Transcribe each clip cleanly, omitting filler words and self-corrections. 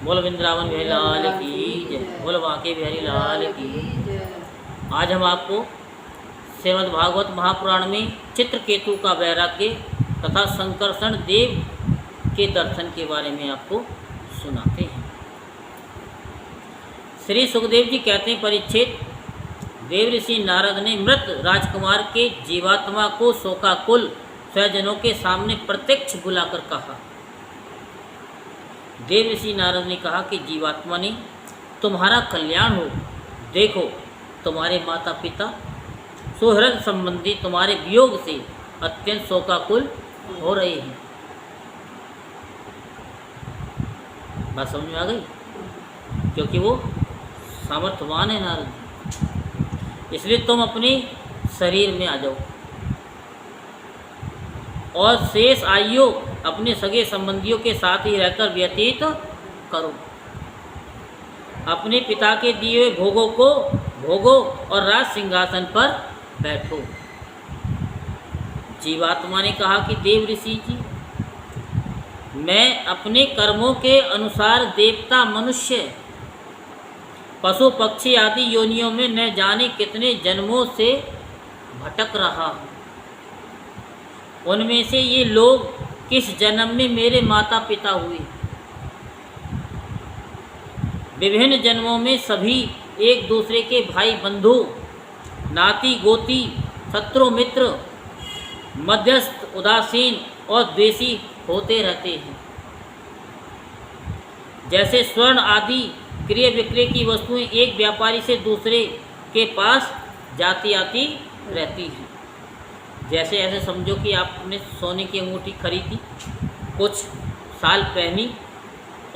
बोल वृंदावन बिहारी लाल की जय, बोल बांके बिहारी लाल की। आज हम आपको श्रीमद् भागवत महापुराण में चित्रकेतु का वैराग्य तथा संकर्षण देव के दर्शन के बारे में आपको सुनाते हैं। श्री सुखदेव जी कहते हैं, परीक्षित, देव ऋषि नारद ने मृत राजकुमार के जीवात्मा को शोकाकुल स्वजनों के सामने प्रत्यक्ष बुलाकर कहा। देव ऋषि नारद ने कहा कि जीवात्मा ने, तुम्हारा कल्याण हो। देखो, तुम्हारे माता पिता सुहृद संबंधी तुम्हारे वियोग से अत्यंत शोकाकुल हो रहे हैं। बात समझ में आ गई? क्योंकि वो सामर्थ्यवान है नारद, इसलिए तुम अपने शरीर में आ जाओ और शेष आयु अपने सगे संबंधियों के साथ ही रहकर व्यतीत करो। अपने पिता के दिए हुए भोगों को भोगो और राज सिंहासन पर बैठो। जीवात्मा ने कहा कि देव ऋषि जी, मैं अपने कर्मों के अनुसार देवता, मनुष्य, पशु पक्षी आदि योनियों में न जाने कितने जन्मों से भटक रहा हूँ। उनमें से ये लोग किस जन्म में मेरे माता पिता हुए। विभिन्न जन्मों में सभी एक दूसरे के भाई बंधु, नाती गोती, शत्रु मित्र, मध्यस्थ, उदासीन और द्वेषी होते रहते हैं। जैसे स्वर्ण आदि क्रय विक्रय की वस्तुएं एक व्यापारी से दूसरे के पास जाती आती रहती हैं। जैसे ऐसे समझो कि आपने सोने की अंगूठी खरीदी, कुछ साल पहनी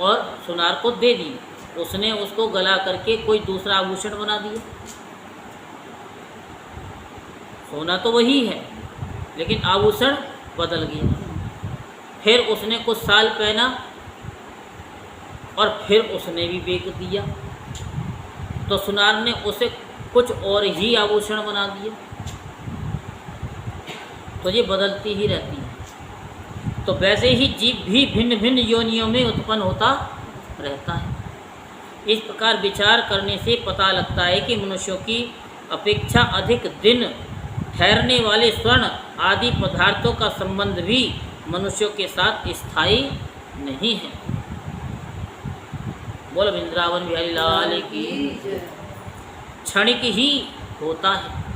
और सुनार को दे दी। उसने उसको गला करके कोई दूसरा आभूषण बना दिया। सोना तो वही है, लेकिन आभूषण बदल गया। फिर उसने कुछ साल पहना और फिर उसने भी बेच दिया, तो सुनार ने उसे कुछ और ही आभूषण बना दिया। तो ये बदलती ही रहती है। तो वैसे ही जीव भी भिन्न भिन्न योनियों में उत्पन्न होता रहता है। इस प्रकार विचार करने से पता लगता है कि मनुष्यों की अपेक्षा अधिक दिन ठहरने वाले स्वर्ण आदि पदार्थों का संबंध भी मनुष्यों के साथ स्थायी नहीं है। बोल वृंदावन बिहारी लाल की। क्षणिक ही होता है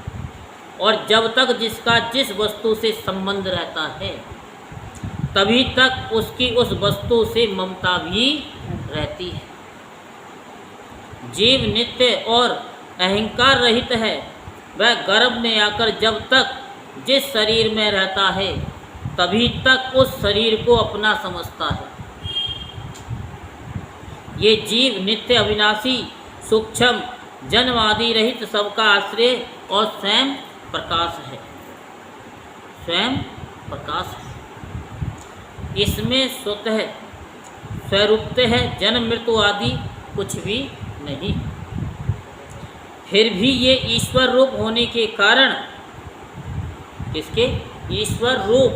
और जब तक जिसका जिस वस्तु से संबंध रहता है तभी तक उसकी उस वस्तु से ममता भी रहती है। जीव नित्य और अहंकार रहित है। वह गर्भ में आकर जब तक जिस शरीर में रहता है तभी तक उस शरीर को अपना समझता है। ये जीव नित्य, अविनाशी, सूक्ष्म, जन्म आदि रहित सबका आश्रय और स्वयं प्रकाश है। स्वयं प्रकाश है। इसमें स्वतः स्वरूपतः है, जन्म मृत्यु आदि कुछ भी नहीं। फिर भी ये ईश्वर रूप होने के कारण, इसके ईश्वर रूप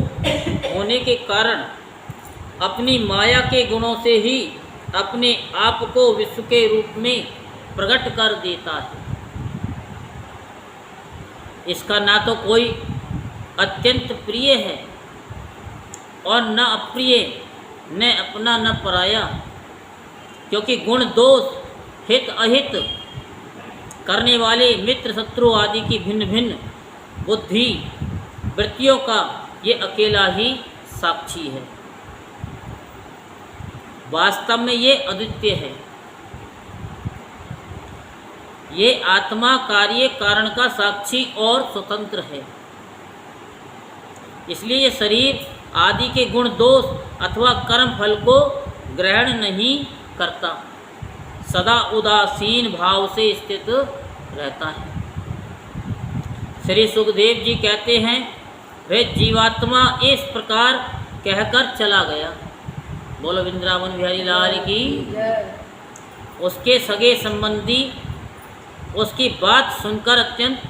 होने के कारण अपनी माया के गुणों से ही अपने आप को विश्व के रूप में प्रकट कर देता है। इसका ना तो कोई अत्यंत प्रिय है और न अप्रिय, न अपना न पराया, क्योंकि गुण दोष, हित अहित करने वाले मित्र शत्रु आदि की भिन्न भिन्न बुद्धि वृत्तियों का ये अकेला ही साक्षी है। वास्तव में ये अद्वितीय है। ये आत्मा कार्य कारण का साक्षी और स्वतंत्र है। इसलिए ये शरीर आदि के गुण दोष अथवा कर्म फल को ग्रहण नहीं करता, सदा उदासीन भाव से स्थित रहता है। श्री सुखदेव जी कहते हैं, वह जीवात्मा इस प्रकार कहकर चला गया। बोलो वृंदावन बिहारी लाल की। उसके सगे संबंधी उसकी बात सुनकर अत्यंत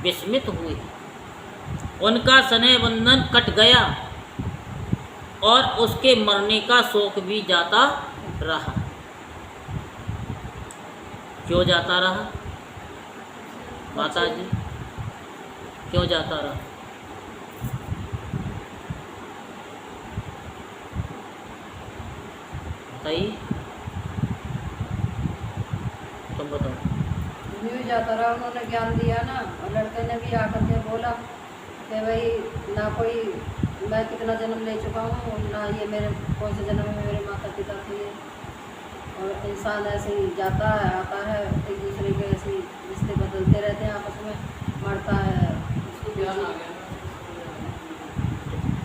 विस्मित हुए। उनका स्नेह बंधन कट गया और उसके मरने का शोक भी जाता रहा। क्यों जाता रहा माता जी, क्यों जाता रहा? बताइए, तुम बताओ। यूँ जाता रहा, उन्होंने ज्ञान दिया ना, और लड़के ने भी आकर के बोला कि भाई ना कोई, मैं कितना जन्म ले चुका हूँ, ना ये मेरे कौन से जन्म में मेरे माता पिता थे, और इंसान ऐसे ही जाता है आता है, एक दूसरे के ऐसे ही रिश्ते बदलते रहते हैं, आपस में मरता है। उसको ज्ञान आ गया,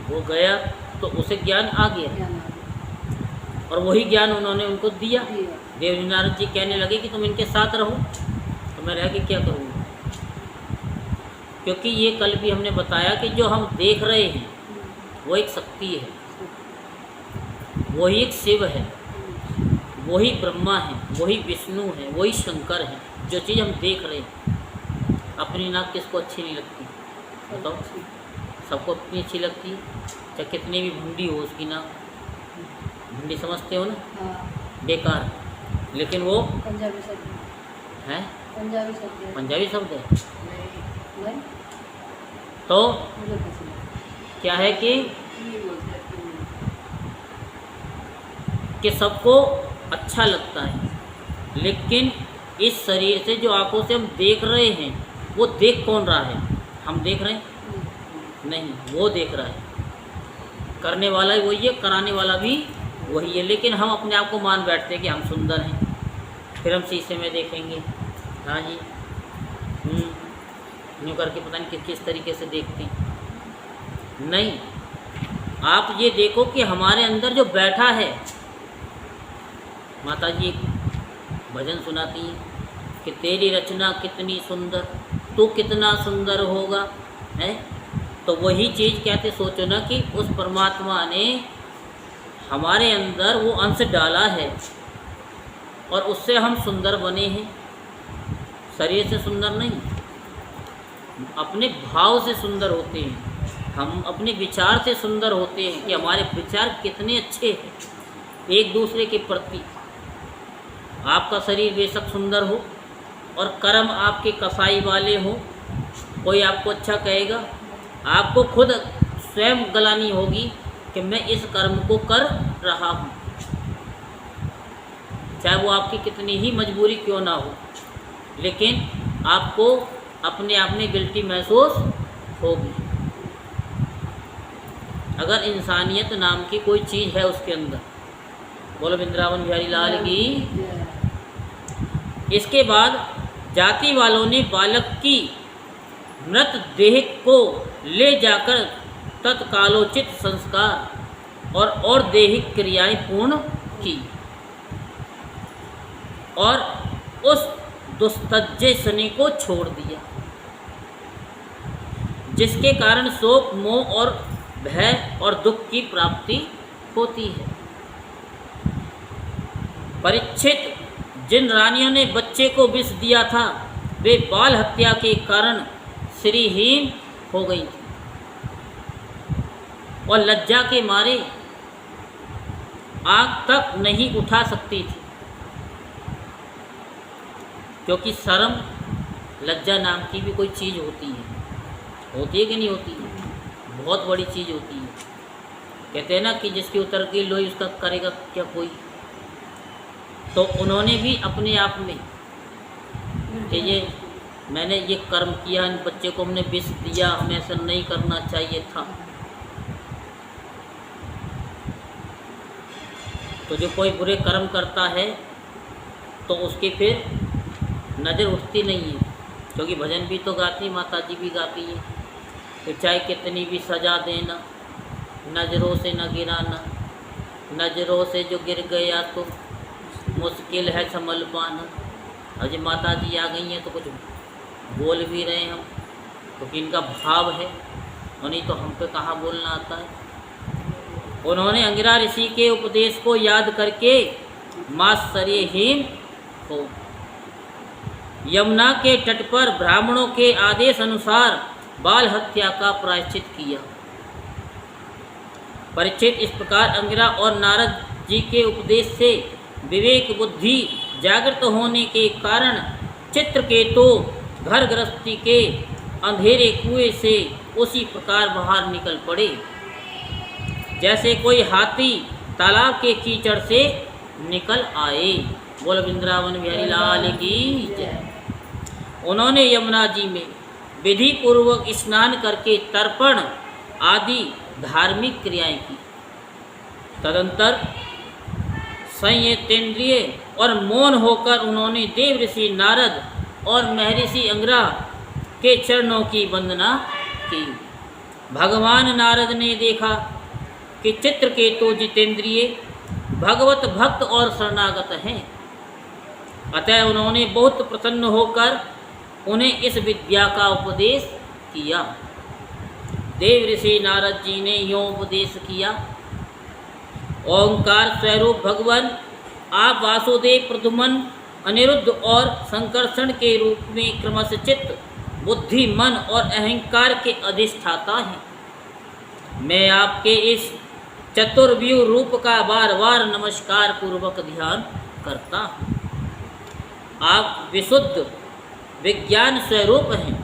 वो गया तो उसे ज्ञान आ गया, ज्ञान आ गया, और वही ज्ञान उन्होंने उनको दिया। दिया। देवजी नारद जी कहने लगे कि तुम इनके साथ रहो, तो मैं रह के क्या करूँगा? क्योंकि ये कल भी हमने बताया कि जो हम देख रहे हैं वो एक शक्ति है, वही एक शिव है, वही ब्रह्मा है, वही विष्णु है, वही शंकर है। जो चीज़ हम देख रहे हैं, अपनी नाक किसको अच्छी नहीं लगती बताओ? सबको अपनी अच्छी लगती है, चाहे कितनी भी भुंडी हो उसकी नाक। भुंडी समझते हो ना, हाँ, बेकार, लेकिन वो पंजाबी शब्द है, पंजाबी शब्द है। पंजाबी शब्द है। नहीं, तो मुझे पसंद है। क्या है ये बोलते हैं कि सबको अच्छा लगता है, लेकिन इस शरीर से जो आंखों से हम देख रहे हैं, वो देख कौन रहा है? हम देख रहे हैं? नहीं, वो देख रहा है। करने वाला ही वही है, कराने वाला भी वही है, लेकिन हम अपने आप को मान बैठते हैं कि हम सुंदर हैं। फिर हम शीशे में देखेंगे, हाँ जी, यूँ करके पता नहीं किस तरीके से देखते हैं। नहीं, आप ये देखो कि हमारे अंदर जो बैठा है, माता जी एक भजन सुनाती है कि तेरी रचना कितनी सुंदर, तू कितना सुंदर होगा, है। तो वही चीज़ कहते, सोचो ना कि उस परमात्मा ने हमारे अंदर वो अंश डाला है और उससे हम सुंदर बने हैं। शरीर से सुंदर नहीं, अपने भाव से सुंदर होते हैं हम, अपने विचार से सुंदर होते हैं कि हमारे विचार कितने अच्छे हैं एक दूसरे के प्रति। आपका शरीर बेशक सुंदर हो और कर्म आपके कसाई वाले हो, कोई आपको अच्छा कहेगा, आपको खुद स्वयं गलानी होगी कि मैं इस कर्म को कर रहा हूँ, चाहे वो आपकी कितनी ही मजबूरी क्यों ना हो, लेकिन आपको अपने आप में गिल्टी महसूस होगी। अगर इंसानियत नाम की कोई चीज़ है उसके अंदर। बोलो वृंदावन बिहारी लाल की। इसके बाद जाति वालों ने बालक की मृत देह को ले जाकर तत्कालोचित संस्कार और दैहिक क्रियाएं पूर्ण की और उस दुस्तज्जे शनि को छोड़ दिया, जिसके कारण शोक, मोह और भय और दुख की प्राप्ति होती है। परीक्षित, जिन रानियों ने बच्चे को विष दिया था, वे बाल हत्या के कारण श्रीहीन हो गई थी और लज्जा के मारे आँख तक नहीं उठा सकती थी, क्योंकि शर्म, लज्जा नाम की भी कोई चीज़ होती है कि नहीं होती है? बहुत बड़ी चीज़ होती है। कहते हैं ना कि जिसकी उतर गई लोई उसका करेगा क्या कोई। तो उन्होंने भी अपने आप में कि ये मैंने ये कर्म किया, इन बच्चे को हमने विष दिया, हमें ऐसा नहीं करना चाहिए था। तो जो कोई बुरे कर्म करता है तो उसकी फिर नज़र उठती नहीं है, क्योंकि भजन भी तो गाती, माता जी भी गाती है कि चाहे कितनी भी सजा देना, नज़रों से न गिराना, नज़रों से जो गिर गया तो मुश्किल है संभल पाना। और जब माता जी आ गई हैं तो कुछ बोल भी रहे हम, क्योंकि इनका भाव है, और नहीं तो हम पे कहाँ बोलना आता है। उन्होंने अंगिरा ऋषि के उपदेश को याद करके मात्सर्यहीन हो यमुना के तट पर ब्राह्मणों के आदेश अनुसार बाल हत्या का प्रायश्चित किया। परीक्षित, इस प्रकार अंगिरा और नारद जी के उपदेश से विवेक बुद्धि जागृत होने के कारण चित्रकेतु घर गृहस्थी के अंधेरे कुएं से उसी प्रकार बाहर निकल पड़े जैसे कोई हाथी तालाब के कीचड़ से निकल आए। बोल वृंदावन बिहारी लाल की जय। उन्होंने यमुना जी में विधि पूर्वक स्नान करके तर्पण आदि धार्मिक क्रियाएं की। तदंतर संयतेंद्रिय और मौन होकर उन्होंने देव ऋषि नारद और महर्षि अंगिरा के चरणों की वंदना की। भगवान नारद ने देखा कि चित्रकेतु जितेंद्रिय भगवत भक्त और शरणागत हैं, अतः उन्होंने बहुत प्रसन्न होकर उन्हें इस विद्या का उपदेश किया। देव ऋषि नारद जी ने यों उपदेश किया। ओंकार स्वरूप भगवान आप वासुदेव, प्रद्युम्न, अनिरुद्ध और संकर्षण के रूप में क्रमशः चित्त, बुद्धि, मन और अहंकार के अधिष्ठाता हैं। मैं आपके इस चतुर्व्यूह रूप का बार बार नमस्कार पूर्वक ध्यान करता हूँ। आप विशुद्ध विज्ञान स्वरूप हैं।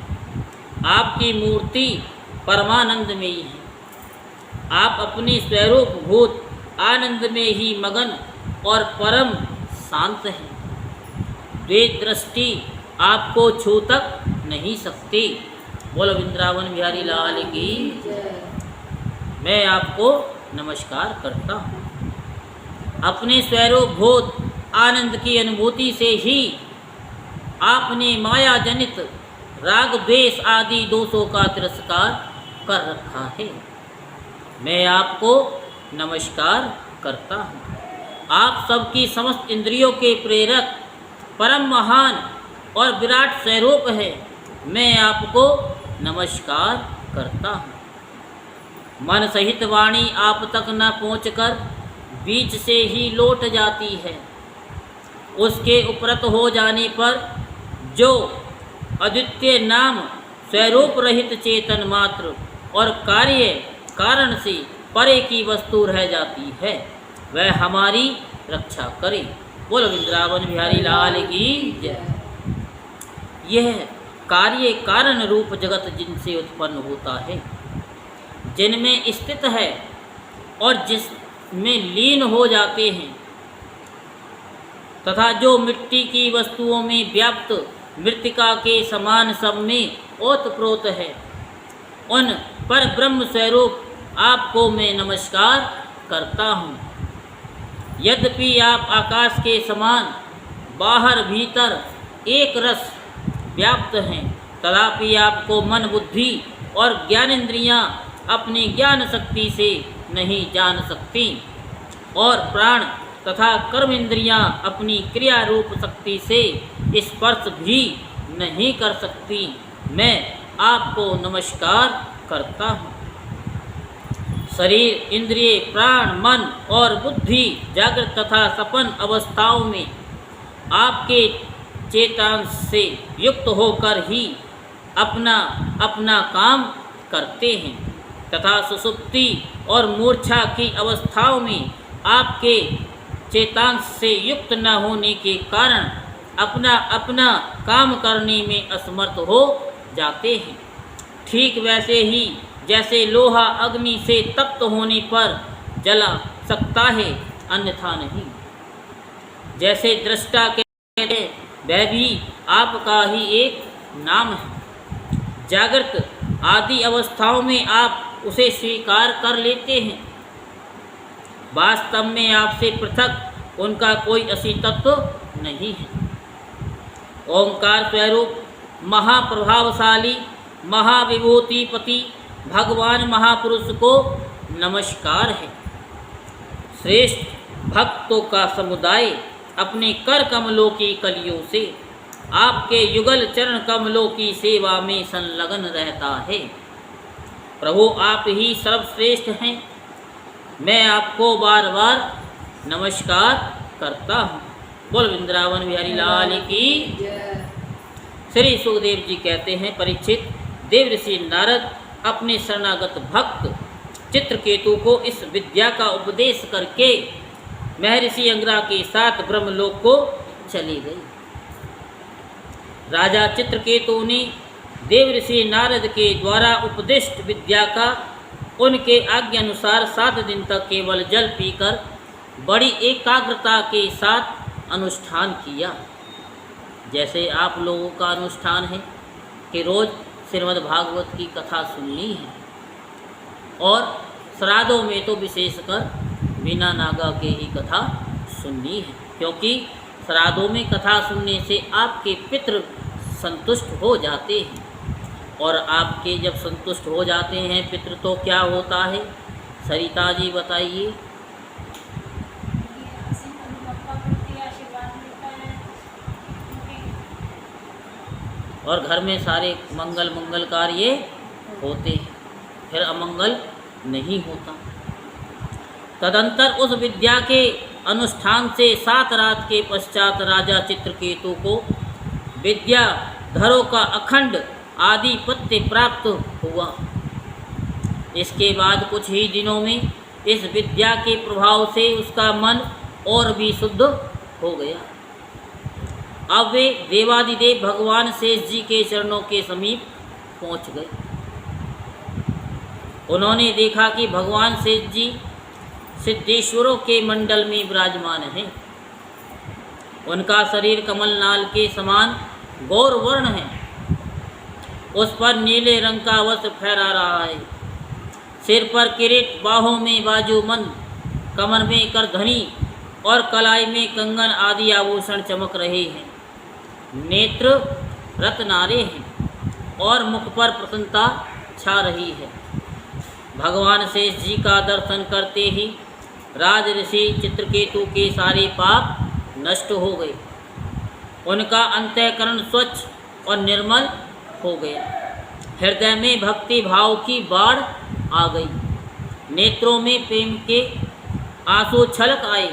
आपकी मूर्ति परमानंदमयी है। आप अपनी स्वरूप भूत आनंद में ही मगन और परम शांत हैं। वे दृष्टि आपको छू तक नहीं सकती। बोलो वृंदावन बिहारी लाल की। मैं आपको नमस्कार करता हूँ। अपने स्वरूप भूत आनंद की अनुभूति से ही आपने माया जनित राग द्वेष आदि दोषों का तिरस्कार कर रखा है। मैं आपको नमस्कार करता हूँ। आप सबकी समस्त इंद्रियों के प्रेरक परम महान और विराट स्वरूप है। मैं आपको नमस्कार करता हूँ। मन सहित वाणी आप तक न पहुँचकर बीच से ही लौट जाती है। उसके उपरत हो जाने पर जो अद्वितीय नाम स्वरूप रहित चेतन मात्र और कार्य कारण से परे की वस्तु रह जाती है, वह हमारी रक्षा करे। बोलो वृंदावन बिहारी लाल की जय। यह कार्य कारण रूप जगत जिनसे उत्पन्न होता है, जिनमें स्थित है और जिसमें लीन हो जाते हैं, तथा जो मिट्टी की वस्तुओं में व्याप्त मृत्तिका के समान सब में ओतप्रोत है, उन पर ब्रह्म स्वरूप आपको मैं नमस्कार करता हूँ। यद्यपि आप आकाश के समान बाहर भीतर एक रस व्याप्त हैं, तथापि आपको मन, बुद्धि और ज्ञानेंद्रियाँ अपनी ज्ञान शक्ति से नहीं जान सकती और प्राण तथा कर्म इंद्रियाँ अपनी क्रिया रूप शक्ति से स्पर्श भी नहीं कर सकती। मैं आपको नमस्कार करता हूँ। शरीर, इंद्रिय, प्राण, मन और बुद्धि जागृत तथा सपन अवस्थाओं में आपके चेतांश से युक्त होकर ही अपना अपना काम करते हैं, तथा सुषुप्ति और मूर्छा की अवस्थाओं में आपके चेतांश से युक्त न होने के कारण अपना अपना काम करने में असमर्थ हो जाते हैं। ठीक वैसे ही जैसे लोहा अग्नि से तप्त होने पर जला सकता है, अन्यथा नहीं। जैसे दृष्टा के वह भी आपका ही एक नाम है। जागृत आदि अवस्थाओं में आप उसे स्वीकार कर लेते हैं। वास्तव में आपसे पृथक उनका कोई अस्तित्व नहीं है। ओंकार स्वरूप महाप्रभावशाली महाविभूतिपति भगवान महापुरुष को नमस्कार है। श्रेष्ठ भक्तों का समुदाय अपने कर कमलों की कलियों से आपके युगल चरण कमलों की सेवा में संलग्न रहता है। प्रभु आप ही सर्वश्रेष्ठ हैं। मैं आपको बार बार नमस्कार करता हूँ। बोल वृंदावन बिहारी लाल की। श्री सुखदेव जी कहते हैं, परीक्षित, देव ऋषि नारद अपने शरणागत भक्त चित्रकेतु को इस विद्या का उपदेश करके महर्षि अंगिरा के साथ ब्रह्मलोक को चली गई। राजा चित्रकेतु ने देवऋषि नारद के द्वारा उपदिष्ट विद्या का उनके आज्ञा अनुसार 7 दिन तक केवल जल पीकर बड़ी एकाग्रता के साथ अनुष्ठान किया। जैसे आप लोगों का अनुष्ठान है कि रोज़ श्रीमद् भागवत की कथा सुननी है, और श्राद्धों में तो विशेषकर बिना नागा के ही कथा सुननी है, क्योंकि श्राद्धों में कथा सुनने से आपके पितृ संतुष्ट हो जाते हैं, और आपके जब संतुष्ट हो जाते हैं पितृ तो क्या होता है, सरिता जी बताइए। और घर में सारे मंगल कार्य होते हैं, फिर अमंगल नहीं होता। तदंतर उस विद्या के अनुष्ठान से 7 रात के पश्चात राजा चित्रकेतु को विद्याधरों का अखंड आधिपत्य प्राप्त हुआ। इसके बाद कुछ ही दिनों में इस विद्या के प्रभाव से उसका मन और भी शुद्ध हो गया। अब वे देवादिदेव भगवान शेष जी के चरणों के समीप पहुंच गए। उन्होंने देखा कि भगवान शेष जी सिद्धेश्वरों के मंडल में विराजमान हैं। उनका शरीर कमलनाल के समान गौरवर्ण है, उस पर नीले रंग का वस्त्र फहरा रहा है, सिर पर किरीट, बाहों में बाजूबंद, कमर में करधनी और कलाई में कंगन आदि आभूषण चमक रहे हैं। नेत्र रत्नारे हैं और मुख पर प्रसन्नता छा रही है। भगवान शेष जी का दर्शन करते ही राजऋषि चित्रकेतु के सारे पाप नष्ट हो गए। उनका अंतःकरण स्वच्छ और निर्मल हो गया। हृदय में भक्ति भाव की बाढ़ आ गई। नेत्रों में प्रेम के आंसू छलक आए।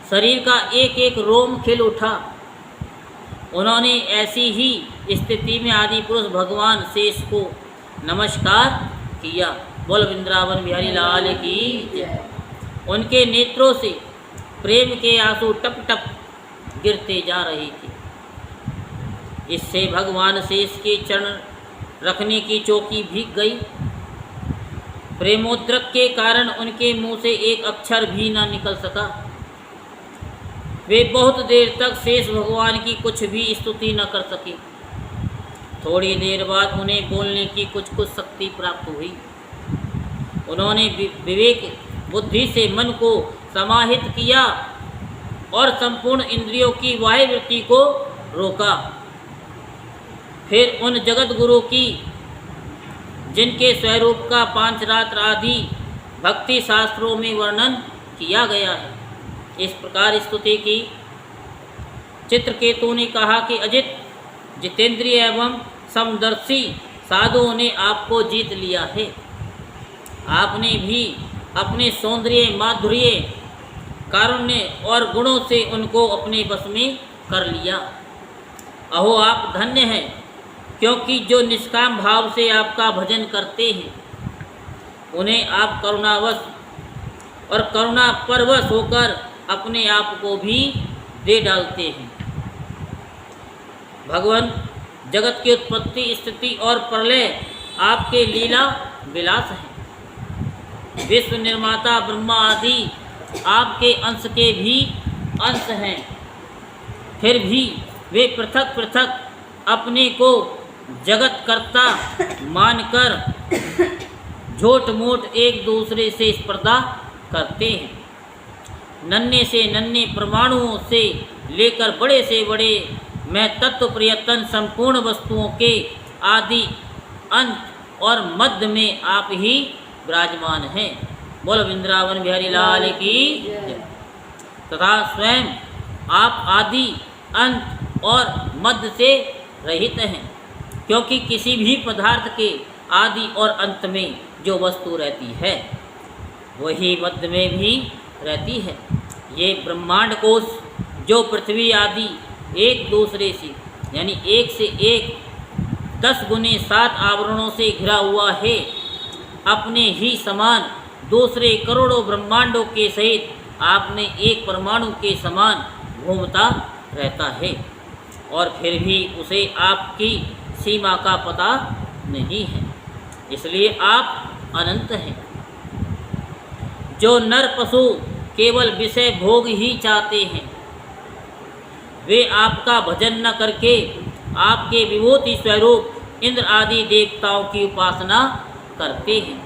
शरीर का एक एक रोम खिल उठा। उन्होंने ऐसी ही स्थिति में आदि पुरुष भगवान शेष को नमस्कार किया। बोल वृंदावन बिहारी लाल की जय। उनके नेत्रों से प्रेम के आंसू टप टप गिरते जा रहे थे। इससे भगवान शेष के चरण रखने की चौकी भीग गई। प्रेमोद्रक के कारण उनके मुंह से एक अक्षर भी न निकल सका। वे बहुत देर तक शेष भगवान की कुछ भी स्तुति न कर सके। थोड़ी देर बाद उन्हें बोलने की कुछ शक्ति प्राप्त हुई। उन्होंने विवेक बुद्धि से मन को समाहित किया और संपूर्ण इंद्रियों की वाह्य वृत्ति को रोका। फिर उन जगत गुरु की, जिनके स्वरूप का पांचरात्र आदि भक्ति शास्त्रों में वर्णन किया गया है, इस प्रकार स्तुति की। चित्रकेतु ने कहा कि अजित, जितेंद्रिय एवं समदर्शी साधुओं ने आपको जीत लिया है। आपने भी अपने सौंदर्य, माधुर्य, कारुण्य और गुणों से उनको अपने बस में कर लिया। अहो, आप धन्य हैं, क्योंकि जो निष्काम भाव से आपका भजन करते हैं उन्हें आप करुणावश और करुणा परवश होकर अपने आप को भी दे डालते हैं। भगवान, जगत की उत्पत्ति, स्थिति और प्रलय आपके लीला विलास हैं। विश्व निर्माता ब्रह्मा आदि आपके अंश के भी अंश हैं। फिर भी वे पृथक पृथक अपने को जगत कर्ता मानकर झूठ मूठ एक दूसरे से स्पर्धा करते हैं। नन्हे से नन्हे परमाणुओं से लेकर बड़े से बड़े में तत्व प्रयत्न संपूर्ण वस्तुओं के आदि अंत और मध्य में आप ही विराजमान हैं। बोल वृंदावन बिहारी लाल की जय। तथा स्वयं आप आदि, अंत और मध्य से रहित हैं, क्योंकि किसी भी पदार्थ के आदि और अंत में जो वस्तु रहती है वही मध्य में भी रहती है। ये ब्रह्मांड कोश जो पृथ्वी आदि एक दूसरे से यानी एक से एक 10 गुने 7 आवरणों से घिरा हुआ है, अपने ही समान दूसरे करोड़ों ब्रह्मांडों के सहित आपने एक परमाणु के समान घूमता रहता है और फिर भी उसे आपकी सीमा का पता नहीं है, इसलिए आप अनंत हैं। जो नर पशु केवल विषय भोग ही चाहते हैं, वे आपका भजन न करके आपके विभूति स्वरूप इंद्र आदि देवताओं की उपासना करते हैं।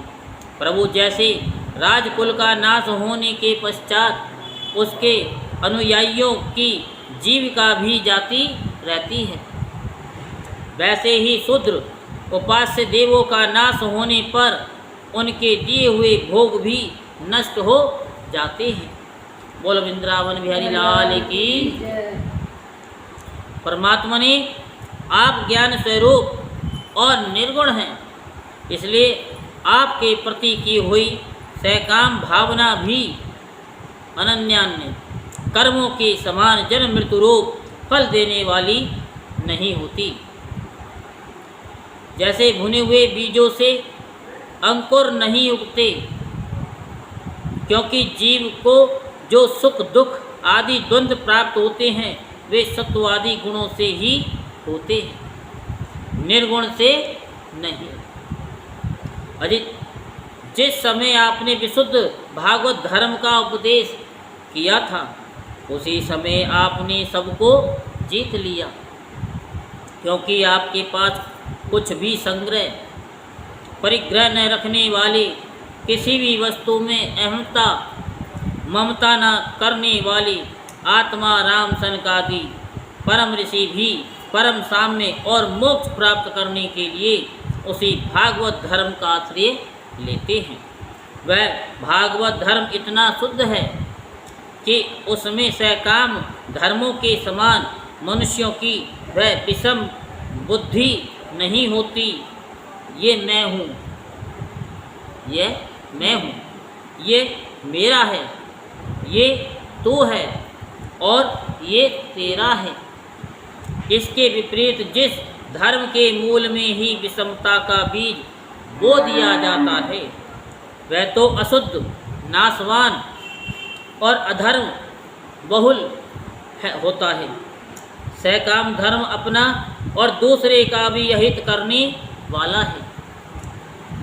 प्रभु जैसे राजकुल का नाश होने के पश्चात उसके अनुयायियों की जीविका भी जाती रहती है, वैसे ही शूद्र उपास्य देवों का नाश होने पर उनके दिए हुए भोग भी नष्ट हो जाते हैं। बोलो वृंदावन बिहारी लाल की। परमात्मा ने आप ज्ञान स्वरूप और निर्गुण हैं, इसलिए आपके प्रति की हुई सकाम भावना भी अनन्यान्य कर्मों के समान जन्म मृत्यु रूप फल देने वाली नहीं होती। जैसे भुने हुए बीजों से अंकुर नहीं उगते, क्योंकि जीव को जो सुख दुख आदि द्वंद्व प्राप्त होते हैं वे सत्वादि गुणों से ही होते हैं, निर्गुण से नहीं। अजित जिस समय आपने विशुद्ध भागवत धर्म का उपदेश किया था, उसी समय आपने सबको जीत लिया, क्योंकि आपके पास कुछ भी संग्रह परिग्रह न रखने वाले, किसी भी वस्तु में अहमता ममता न करने वाले आत्मा राम सनकादि परम ऋषि भी परम साम्य और मोक्ष प्राप्त करने के लिए उसी भागवत धर्म का आश्रय लेते हैं। वह भागवत धर्म इतना शुद्ध है कि उसमें सकाम धर्मों के समान मनुष्यों की वह विषम बुद्धि नहीं होती। ये मैं हूँ, ये मैं हूँ, ये मेरा है, ये तू है और ये तेरा है। इसके विपरीत जिस धर्म के मूल में ही विषमता का बीज बो दिया जाता है, वह तो अशुद्ध, नाशवान और अधर्म बहुल होता है। सकाम धर्म अपना और दूसरे का भी हित करने वाला है,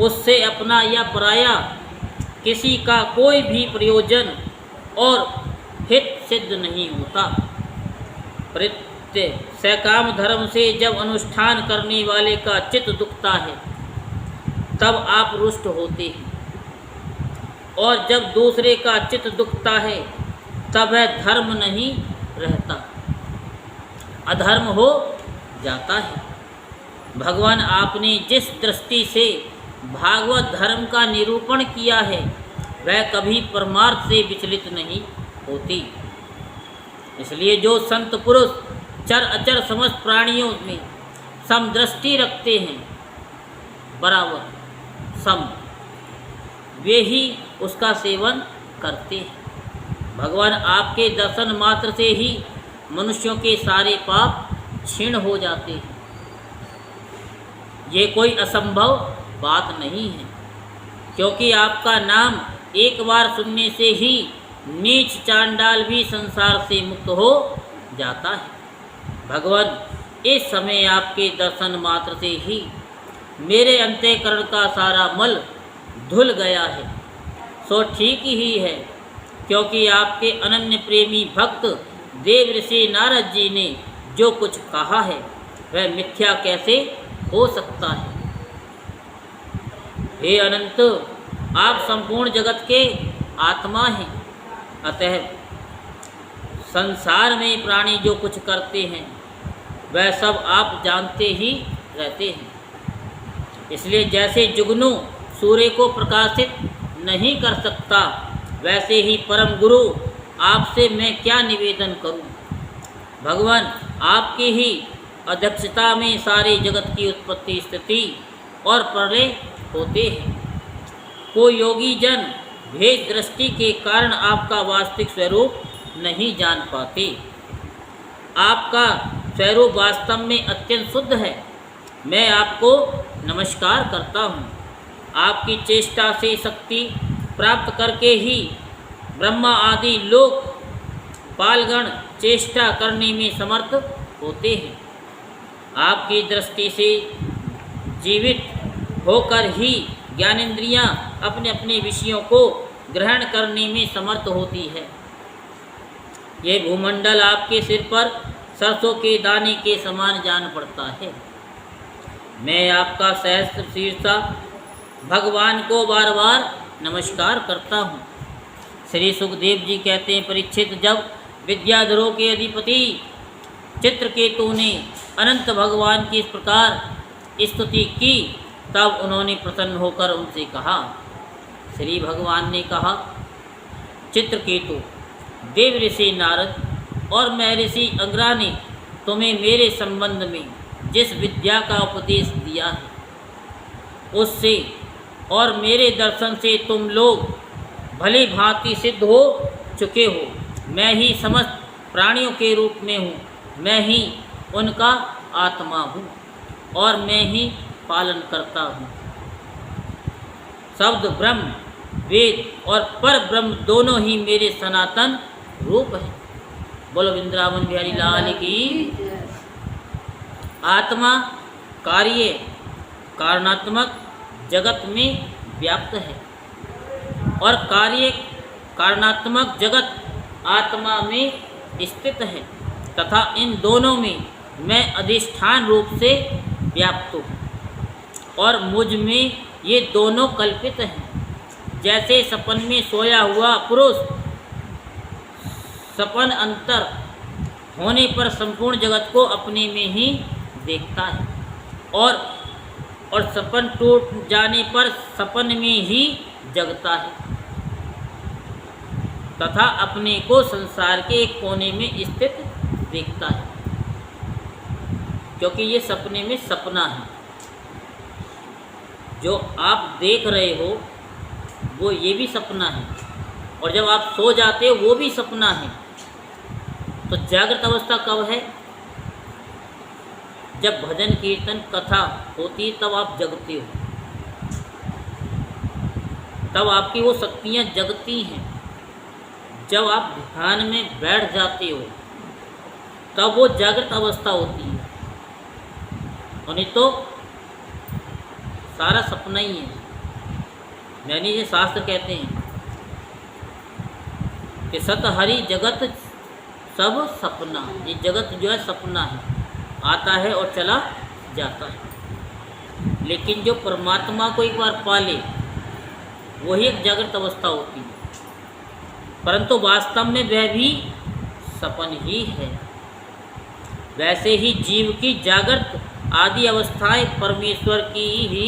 उससे अपना या पराया किसी का कोई भी प्रयोजन और हित सिद्ध नहीं होता। प्रत्यय सकाम धर्म से जब अनुष्ठान करने वाले का चित्त दुखता है, तब आप रुष्ट होते हैं, और जब दूसरे का चित्त दुखता है तब वह धर्म नहीं रहता, अधर्म हो जाता है। भगवान आपने जिस दृष्टि से भागवत धर्म का निरूपण किया है, वह कभी परमार्थ से विचलित नहीं होती। इसलिए जो संत पुरुष चर अचर समस्त प्राणियों में समदृष्टि रखते हैं, बराबर सम, वे ही उसका सेवन करते हैं। भगवान आपके दर्शन मात्र से ही मनुष्यों के सारे पाप क्षीण हो जाते हैं। ये कोई असंभव बात नहीं है, क्योंकि आपका नाम एक बार सुनने से ही नीच चांडाल भी संसार से मुक्त हो जाता है। भगवान, इस समय आपके दर्शन मात्र से ही मेरे अंतःकरण का सारा मल धुल गया है। सो ठीक ही है, क्योंकि आपके अनन्य प्रेमी भक्त देव ऋषि नारद जी ने जो कुछ कहा है वह मिथ्या कैसे हो सकता है। हे अनंत, आप संपूर्ण जगत के आत्मा हैं, अतः संसार में प्राणी जो कुछ करते हैं वह सब आप जानते ही रहते हैं। इसलिए जैसे जुगनू सूर्य को प्रकाशित नहीं कर सकता, वैसे ही परम गुरु आपसे मैं क्या निवेदन करूं। भगवान, आपकी ही अध्यक्षता में सारे जगत की उत्पत्ति, स्थिति और प्रलय होते हैं। कोई योगी जन भेद दृष्टि के कारण आपका वास्तविक स्वरूप नहीं जान पाते। आपका स्वरूप वास्तव में अत्यंत शुद्ध है। मैं आपको नमस्कार करता हूँ। आपकी चेष्टा से शक्ति प्राप्त करके ही ब्रह्मा आदि लोक पालगण चेष्टा करने में समर्थ होते हैं। आपकी दृष्टि से जीवित होकर ही ज्ञानेंद्रियां अपने अपने विषयों को ग्रहण करने में समर्थ होती है। ये भूमंडल आपके सिर पर सरसों के दाने के समान जान पड़ता है। मैं आपका सहस्त्र शीर्षा भगवान को बार बार नमस्कार करता हूँ। श्री सुखदेव जी कहते हैं, परीक्षित, जब विद्याधरों के अधिपति चित्रकेतु ने अनंत भगवान की इस प्रकार स्तुति की, तब उन्होंने प्रसन्न होकर उनसे कहा। श्री भगवान ने कहा, चित्रकेतु, देव ऋषि नारद और महर्षि अंगिरा ने तुम्हें मेरे संबंध में जिस विद्या का उपदेश दिया है, उससे और मेरे दर्शन से तुम लोग भली भांति सिद्ध हो चुके हो। मैं ही समस्त प्राणियों के रूप में हूँ, मैं ही उनका आत्मा हूँ और मैं ही पालन करता हूँ। शब्द ब्रह्म, वेद और पर ब्रह्म दोनों ही मेरे सनातन रूप हैं। बोलो वृंदावन बिहारी लाल की। आत्मा कार्य कारणात्मक जगत में व्याप्त है और कार्य कारणात्मक जगत आत्मा में स्थित है तथा इन दोनों में मैं अधिष्ठान रूप से व्याप्त हूँ और मुझ में ये दोनों कल्पित हैं। जैसे सपन में सोया हुआ पुरुष सपन अंतर होने पर संपूर्ण जगत को अपने में ही देखता है और सपन टूट जाने पर सपन में ही जगता है तथा अपने को संसार के एक कोने में स्थित देखता है, क्योंकि ये सपने में सपना है। जो आप देख रहे हो वो ये भी सपना है और जब आप सो जाते हो वो भी सपना है। तो जागृत अवस्था कब है? जब भजन कीर्तन कथा होती है तब आप जगते हो, तब आपकी वो शक्तियाँ जगती हैं। जब आप ध्यान में बैठ जाते हो तब वो जागृत अवस्था होती है, और नहीं तो सारा सपना ही है। यानी ये शास्त्र कहते हैं कि सत हरि जगत सब सपना। ये जगत जो है सपना है, आता है और चला जाता है। लेकिन जो परमात्मा को एक बार पाले वही एक जागृत अवस्था होती है, परंतु वास्तव में वह भी सपन ही है। वैसे ही जीव की जागृत आदि अवस्थाएं परमेश्वर की ही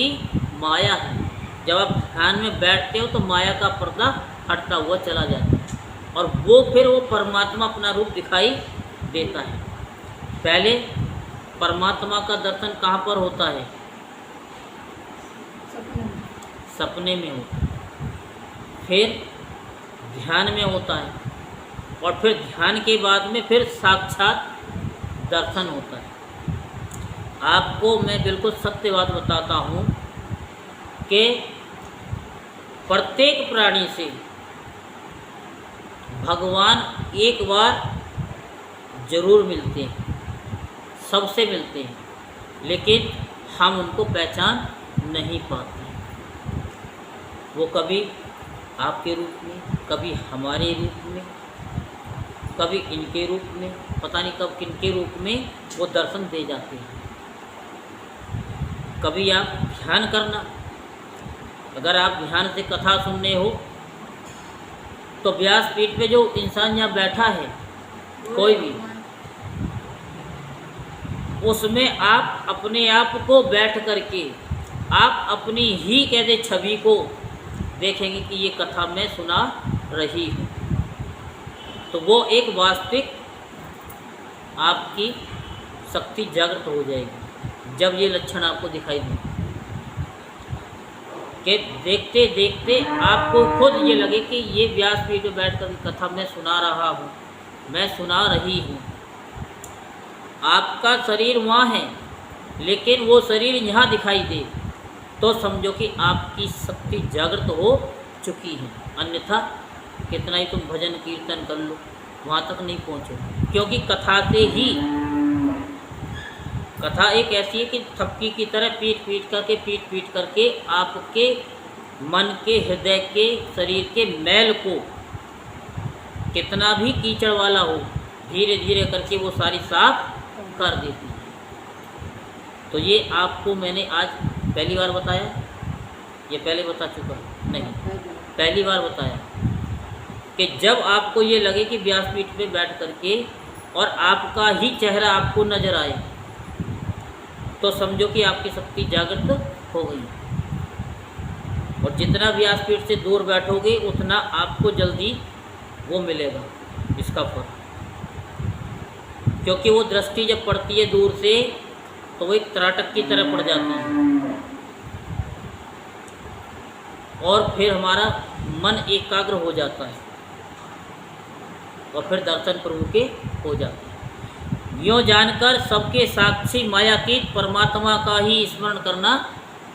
माया है। जब आप ध्यान में बैठते हो तो माया का पर्दा हटता हुआ चला जाता है और वो फिर वो परमात्मा अपना रूप दिखाई देता है। पहले परमात्मा का दर्शन कहाँ पर होता है? सपने में होता है, फिर ध्यान में होता है और फिर ध्यान के बाद में फिर साक्षात दर्शन होता है। आपको मैं बिल्कुल सत्य बात बताता हूँ कि प्रत्येक प्राणी से भगवान एक बार जरूर मिलते हैं, सबसे मिलते हैं, लेकिन हम उनको पहचान नहीं पाते। वो कभी आपके रूप में, कभी हमारे रूप में, कभी इनके रूप में, पता नहीं कब किनके रूप में वो दर्शन दे जाते हैं। कभी आप ध्यान करना, अगर आप ध्यान से कथा सुनने हो तो व्यासपीठ पे जो इंसान यहाँ बैठा है कोई भी, उसमें आप अपने आप को बैठ करके आप अपनी ही कहते छवि को देखेंगे कि ये कथा मैं सुना रही हूँ। तो वो एक वास्तविक आपकी शक्ति जागृत हो जाएगी जब ये लक्षण आपको दिखाई दें कि देखते देखते आपको खुद ये लगे कि ये व्यासपीठ पर बैठ कर कथा मैं सुना रहा हूँ, मैं सुना रही हूँ। आपका शरीर वहाँ है लेकिन वो शरीर यहाँ दिखाई दे तो समझो कि आपकी शक्ति जागृत हो चुकी है। अन्यथा कितना ही तुम भजन कीर्तन कर लो, वहाँ तक नहीं पहुँचोगे, क्योंकि कथा से ही, कथा एक ऐसी है कि थपकी की तरह पीट पीट करके आपके मन के, हृदय के, शरीर के मैल को, कितना भी कीचड़ वाला हो, धीरे धीरे करके वो सारी साफ कर देती है। तो ये आपको मैंने आज पहली बार बताया, ये पहले बता चुका नहीं, पहली बार बताया कि जब आपको ये लगे कि व्यासपीठ पे बैठ करके और आपका ही चेहरा आपको नजर आए, तो समझो कि आपकी शक्ति जागृत हो गई। और जितना व्यासपीठ से दूर बैठोगे उतना आपको जल्दी वो मिलेगा इसका फल, क्योंकि वो दृष्टि जब पड़ती है दूर से तो वो एक त्राटक की तरह पड़ जाती है, और फिर हमारा मन एकाग्र हो जाता है और फिर दर्शन प्रभु के हो जाते हैं। यूँ जानकर सबके साक्षी मायातीत परमात्मा का ही स्मरण करना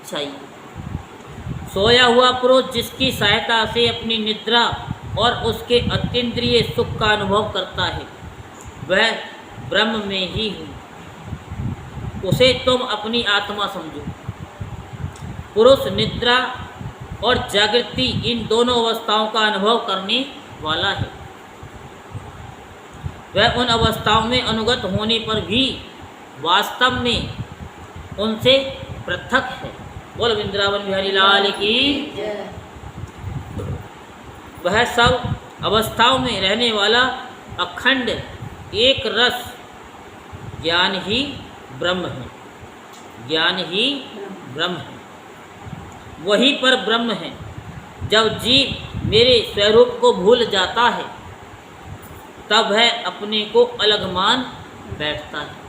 चाहिए। सोया हुआ पुरुष जिसकी सहायता से अपनी निद्रा और उसके अतीन्द्रिय सुख का अनुभव करता है, वह ब्रह्म में ही है। उसे तुम अपनी आत्मा समझो। पुरुष निद्रा और जागृति इन दोनों अवस्थाओं का अनुभव करने वाला है। वह उन अवस्थाओं में अनुगत होने पर भी वास्तव में उनसे पृथक है। बोल वृंदावन बिहारी लाल की। वह सब अवस्थाओं में रहने वाला अखंड एक रस ज्ञान ही ब्रह्म है, ज्ञान ही ब्रह्म है, वही पर ब्रह्म है। जब जीव मेरे स्वरूप को भूल जाता है तब वह अपने को अलग मान बैठता है।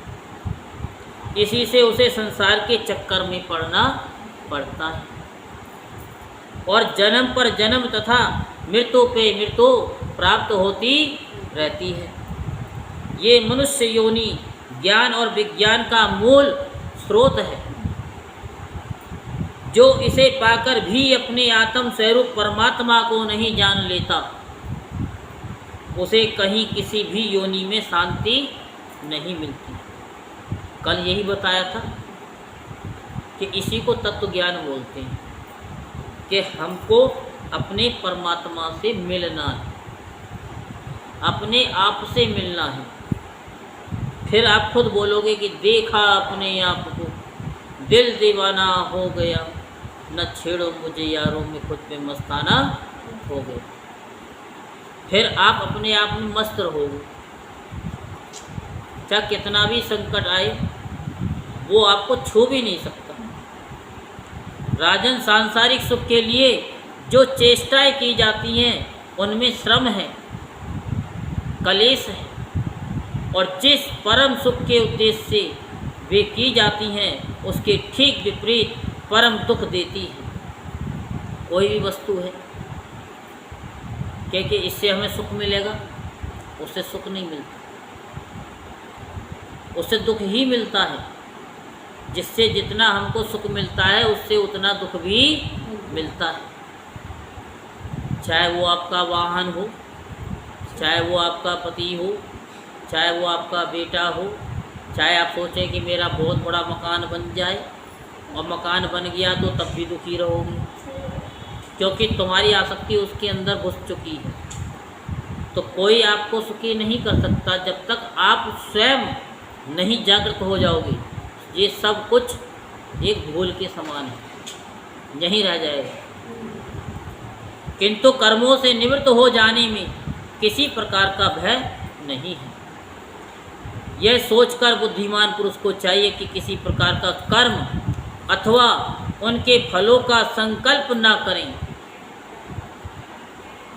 इसी से उसे संसार के चक्कर में पड़ना पड़ता है और जन्म पर जन्म तथा मृत्यु पे मृत्यु प्राप्त होती रहती है। ये मनुष्य योनि ज्ञान और विज्ञान का मूल स्रोत है। जो इसे पाकर भी अपने आत्म स्वरूप परमात्मा को नहीं जान लेता, उसे कहीं किसी भी योनि में शांति नहीं मिलती। कल यही बताया था कि इसी को तत्व ज्ञान बोलते हैं, कि हमको अपने परमात्मा से मिलना है, अपने आप से मिलना है। फिर आप खुद बोलोगे कि देखा अपने आप को, दिल दीवाना हो गया, न छेड़ो मुझे यारों में खुद पे मस्ताना हो गया। फिर आप अपने आप में मस्त रहोगे। चाहे कितना भी संकट आए वो आपको छू भी नहीं सकता। राजन सांसारिक सुख के लिए जो चेष्टाएं की जाती हैं उनमें श्रम है, कलेश है, और जिस परम सुख के उद्देश्य से वे की जाती हैं उसके ठीक विपरीत परम दुख देती है। कोई भी वस्तु है कि इससे हमें सुख मिलेगा, उससे सुख नहीं मिलता, उससे दुख ही मिलता है। जिससे जितना हमको सुख मिलता है उससे उतना दुख भी मिलता है। चाहे वो आपका वाहन हो, चाहे वो आपका पति हो, चाहे वो आपका बेटा हो, चाहे आप सोचें कि मेरा बहुत बड़ा मकान बन जाए और मकान बन गया तो तब भी दुखी रहोगे, क्योंकि तुम्हारी आसक्ति उसके अंदर घुस चुकी है। तो कोई आपको सुखी नहीं कर सकता जब तक आप स्वयं नहीं जागृत हो जाओगे। ये सब कुछ एक भूल के समान है, यहीं रह जाएगा। किंतु कर्मों से निवृत्त हो जाने में किसी प्रकार का भय नहीं है। यह सोचकर बुद्धिमान पुरुष को चाहिए कि किसी प्रकार का कर्म अथवा उनके फलों का संकल्प ना करें।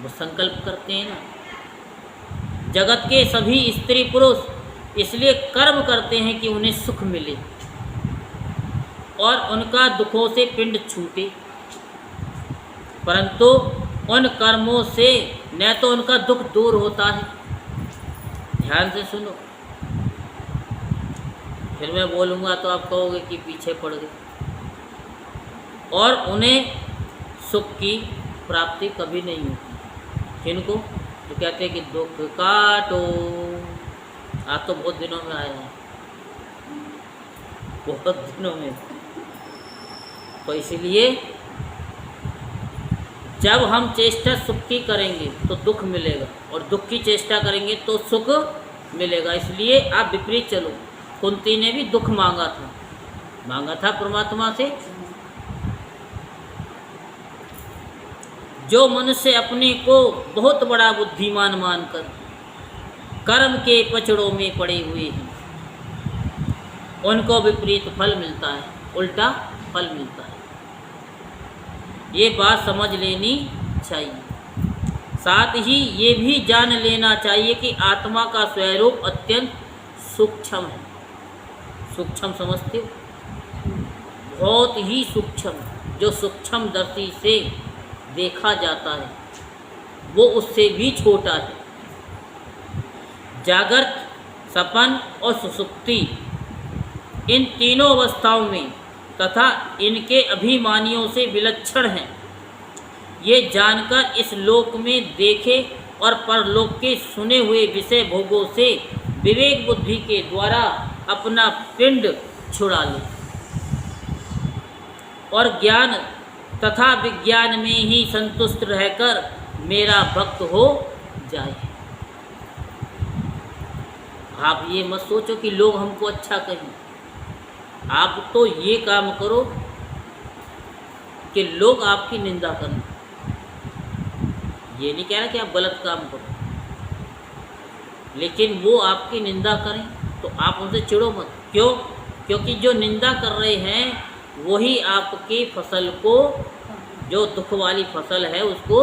वो संकल्प करते हैं ना। जगत के सभी स्त्री पुरुष इसलिए कर्म करते हैं कि उन्हें सुख मिले और उनका दुखों से पिंड छूटे, परंतु उन कर्मों से न तो उनका दुख दूर होता है। ध्यान से सुनो, फिर मैं बोलूँगा तो आप कहोगे कि पीछे पड़ गए। और उन्हें सुख की प्राप्ति कभी नहीं होती। किनको? जो कहते हैं कि दुख काटो। आज तो बहुत दिनों में आया है, बहुत दिनों में। तो इसलिए जब हम चेष्टा सुख की करेंगे तो दुख मिलेगा, और दुख की चेष्टा करेंगे तो सुख मिलेगा। इसलिए आप विपरीत चलो। कुंती ने भी दुख मांगा था परमात्मा से। जो मनुष्य अपने को बहुत बड़ा बुद्धिमान मानकर कर्म के पचड़ों में पड़े हुए हैं, उनको विपरीत फल मिलता है, उल्टा फल मिलता है। ये बात समझ लेनी चाहिए। साथ ही ये भी जान लेना चाहिए कि आत्मा का स्वरूप अत्यंत सूक्ष्म है। सूक्ष्म समझते हो? बहुत ही सूक्ष्म। जो सूक्ष्म दृष्टि से देखा जाता है वो उससे भी छोटा है। जागृत, सपन और सुषुप्ति, इन तीनों अवस्थाओं में तथा इनके अभिमानियों से विलक्षण हैं। ये जानकर इस लोक में देखे और परलोक के सुने हुए विषय भोगों से विवेक बुद्धि के द्वारा अपना पिंड छुड़ा ले और ज्ञान तथा विज्ञान में ही संतुष्ट रहकर मेरा भक्त हो जाए। आप ये मत सोचो कि लोग हमको अच्छा कहें। आप तो ये काम करो कि लोग आपकी निंदा करें। ये नहीं कह रहा कि आप गलत काम करो, लेकिन वो आपकी निंदा करें तो आप उनसे चिढ़ो मत। क्यों? क्योंकि जो निंदा कर रहे हैं वही आपकी फसल को, जो दुख वाली फसल है, उसको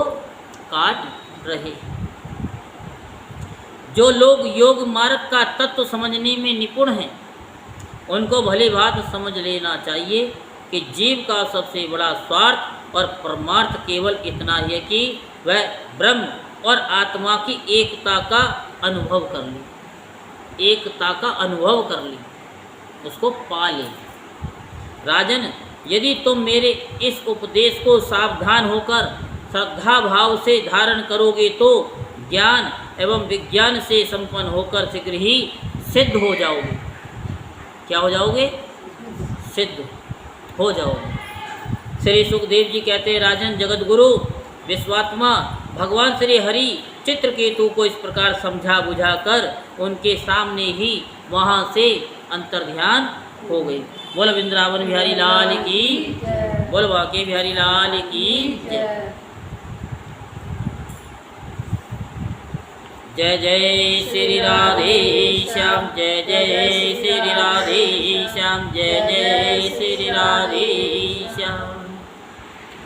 काट रहे। जो लोग योग मार्ग का तत्व समझने में निपुण हैं, उनको भली बात समझ लेना चाहिए कि जीव का सबसे बड़ा स्वार्थ और परमार्थ केवल इतना ही है कि वह ब्रह्म और आत्मा की एकता का अनुभव कर ले, एकता का अनुभव कर ले, उसको पा ले। राजन, यदि तुम मेरे इस उपदेश को सावधान होकर श्रद्धा भाव से धारण करोगे तो ज्ञान एवं विज्ञान से संपन्न होकर शीघ्र ही सिद्ध हो जाओगे। क्या हो जाओगे? सिद्ध हो जाओगे। श्री सुखदेव जी कहते हैं, राजन, जगत गुरु विश्वात्मा भगवान श्री हरि चित्रकेतु को इस प्रकार समझा बुझाकर उनके सामने ही वहाँ से अंतर्ध्यान हो गई। बोल वृंदावन बिहारी लाल की, बोल वाके बिहारी लाल की जय। जय जय श्री राधे श्याम, जय जय श्री राधे श्याम, जय जय श्री राधे